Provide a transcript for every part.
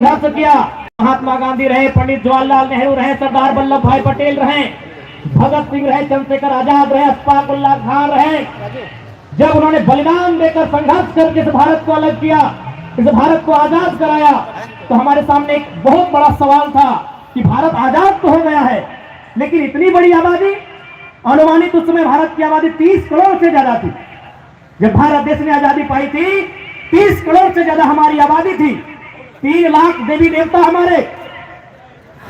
संघर्ष किया। महात्मा गांधी रहे, पंडित जवाहरलाल नेहरू रहे, सरदार वल्लभ भाई पटेल रहे, भगत सिंह रहे, चंद्रशेखर आजाद रहे, अशफाक उल्लाह खान रहे। जब उन्होंने बलिदान देकर संघर्ष करके इस भारत को अलग किया, इस भारत को आजाद कराया, तो हमारे सामने एक बहुत बड़ा सवाल था कि भारत आजाद तो हो गया है, लेकिन इतनी बड़ी आबादी, अनुमानित उस समय भारत की आबादी 30 करोड़ से ज्यादा थी। जब भारत देश ने आजादी पाई थी, 30 करोड़ से ज्यादा हमारी आबादी थी। 3 लाख देवी देवता हमारे,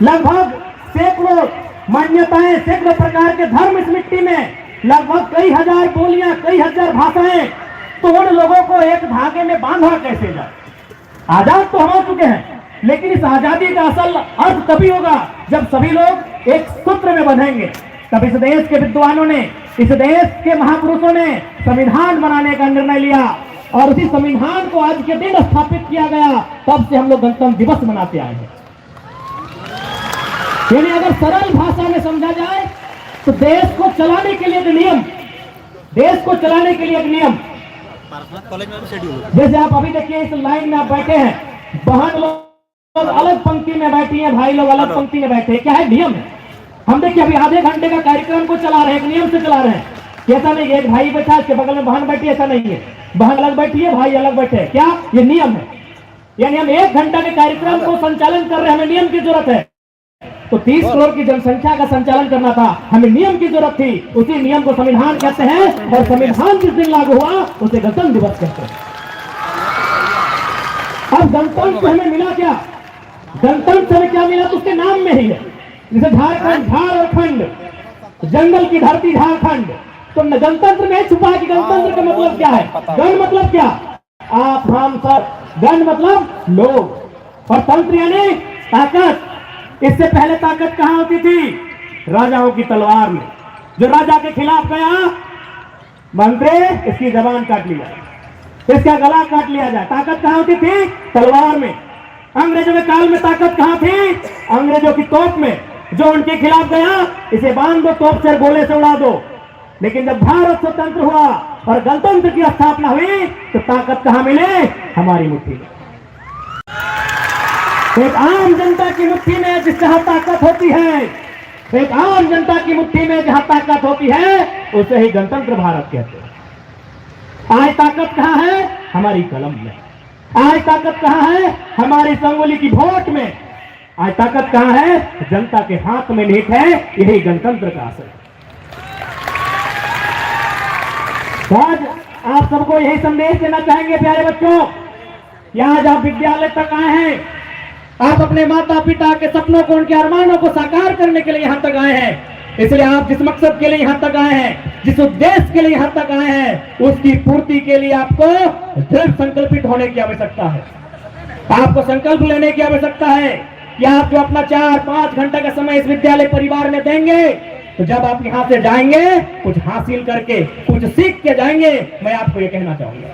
लगभग सैकड़ों मान्यताएं, सैकड़ों प्रकार के धर्म इस मिट्टी में, लगभग कई हजार बोलियां, कई हजार भाषाएं। तो उन लोगों को एक धागे में बांधा कैसे जाए? आजाद तो हम हो चुके हैं, लेकिन इस आजादी का असल अर्थ तभी होगा जब सभी लोग एक सूत्र में बंधेंगे। तब इस देश के विद्वानों ने, इस देश के महापुरुषों ने संविधान बनाने का निर्णय लिया और उसी संविधान को आज के दिन स्थापित किया गया। तब से हम लोग गणतंत्र दिवस मनाते आए हैं। यानी अगर सरल भाषा में समझा जाए तो देश को चलाने के लिए एक नियम, देश को चलाने के लिए एक नियम, जैसे आप अभी देखिए इस लाइन में आप बैठे हैं, बहन लोग अलग पंक्ति में बैठी हैं, भाई लोग अलग पंक्ति में बैठे हैं। क्या है? नियम है। हम देखिए अभी आधे घंटे का कार्यक्रम को चला रहे हैं, एक नियम से चला रहे हैं। ऐसा नहीं है एक भाई बैठा है, इसके बगल में बहन बैठी है, ऐसा नहीं है। बहन अलग बैठी है, भाई अलग बैठे हैं। क्या? ये नियम है। यानी हम 1 घंटा के कार्यक्रम को संचालन कर रहे हैं, हमें नियम की जरूरत है। तो 30 करोड़ की जनसंख्या का संचालन करना था, हमें नियम की जरूरत थी। उसी नियम को संविधान कहते हैं, और संविधान जिस दिन लागू हुआ उसे गणतंत्र दिवस कहते हैं। अब गणतंत्र हमें मिला क्या? गणतंत्र हमें क्या मिला? तो उसके नाम में ही है। जैसे झारखंड, झार और खंड, जंगल की धरती झारखंड, तो गणतंत्र में छुपा है कि गणतंत्र का मतलब क्या है? गण मतलब क्या? आप, हम, सब। गण मतलब लोग, और तंत्र यानी ताकत। इससे पहले ताकत कहां होती थी? राजाओं की तलवार में। जो राजा के खिलाफ गया, मंत्री इसकी जबान काट लिया, इसका गला काट लिया जाए। ताकत कहां होती थी? तलवार में। अंग्रेजों के काल में ताकत कहां थी? अंग्रेजों की तोप में। जो उनके खिलाफ गया, इसे बांध दो, तोप से गोले से उड़ा दो। लेकिन जब भारत स्वतंत्र हुआ और गणतंत्र की स्थापना हुई, तो ताकत कहां मिले? हमारी मुट्ठी में। एक आम जनता की मुट्ठी में जिस जहां ताकत होती है, एक आम जनता की मुट्ठी में जहां ताकत होती है, उसे ही गणतंत्र भारत कहते हैं। आज ताकत कहां है? हमारी कलम में। आज ताकत कहां है? हमारी संगोली की वोट में। आज ताकत कहां है? जनता के हाथ में निहित है। यही गणतंत्र का असर है। तो आज आप सबको यही संदेश देना चाहेंगे प्यारे बच्चों, कि आज आप विद्यालय तक आए हैं, आप अपने माता पिता के सपनों को, उनके अरमानों को साकार करने के लिए यहां तक आए हैं। इसलिए आप जिस मकसद के लिए यहां तक आए हैं, जिस उद्देश्य के लिए यहां तक आए हैं, उसकी पूर्ति के लिए आपको दृढ़ संकल्पित होने की आवश्यकता है। आपको संकल्प लेने की आवश्यकता है कि आप जो अपना 4-5 घंटे का समय इस विद्यालय परिवार में देंगे, तो जब आप यहां से जाएंगे कुछ हासिल करके, कुछ सीख के जाएंगे। मैं आपको ये कहना चाहूंगा,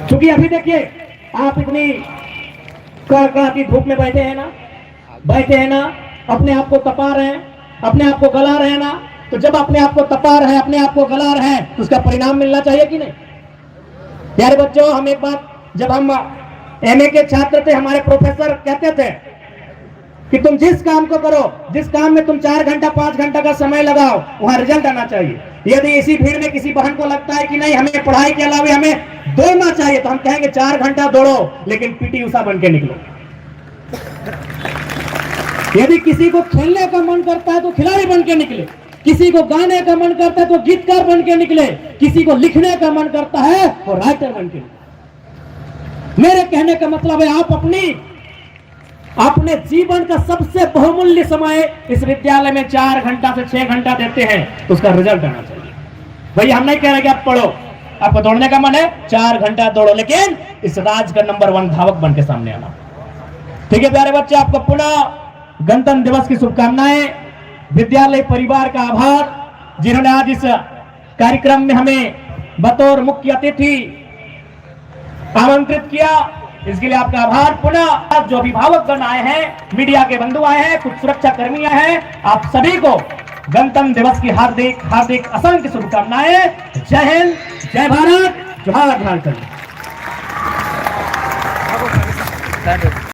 क्योंकि अभी देखिए आप इतनी कड़कड़ाती धूप में बैठे हैं ना, अपने आप को तपा रहे हैं, अपने आप को गला रहे हैं ना। तो जब अपने आप को तपा रहे हैं, अपने आप को गला रहे हैं, तो उसका परिणाम मिलना चाहिए कि नहीं? प्यारे बच्चों, हम एक बात, जब हम एमए के छात्र थे, हमारे प्रोफेसर कहते थे कि तुम जिस काम को करो, जिस काम में तुम 4 घंटा 5 घंटा का समय लगाओ, वहां रिजल्ट आना चाहिए। यदि इसी भीड़ में किसी बहन को लगता है कि नहीं हमें पढ़ाई के अलावा हमें दौड़ना चाहिए, तो हम कहेंगे 4 घंटा दौड़ो, लेकिन पीटी उषा बन के निकलो। यदि किसी को खेलने का मन करता है तो खिलाड़ी बन के निकले, किसी को गाने का मन करता है तो गीतकार बन के निकले, किसी को लिखने का मन करता है तो राइटर बन के निकले। मेरे कहने का मतलब है, आप अपने जीवन का सबसे बहुमूल्य समय इस विद्यालय में 4 घंटा से 6 घंटा देते हैं, तो उसका रिजल्ट आना चाहिए। भैया हम नहीं कह रहे कि आप पढ़ो, आपको दौड़ने का मन है 4 घंटा दौड़ो, लेकिन इस राज्य का नंबर 1 धावक बन के सामने आना। ठीक है प्यारे बच्चे, आपको पुनः गणतंत्र दिवस की शुभकामनाएं। विद्यालय परिवार का आभार, जिन्होंने आज इस कार्यक्रम में हमें बतौर मुख्य अतिथि आमंत्रित किया, इसके लिए आपका आभार। पुनः जो अभिभावक गण आए हैं, मीडिया के बंधु आए हैं, कुछ सुरक्षा कर्मी आए हैं, आप सभी को गणतंत्र दिवस की हार्दिक हार्दिक असंख्य शुभकामनाएं। जय हिंद, जय भारत, जोहार झारखंड।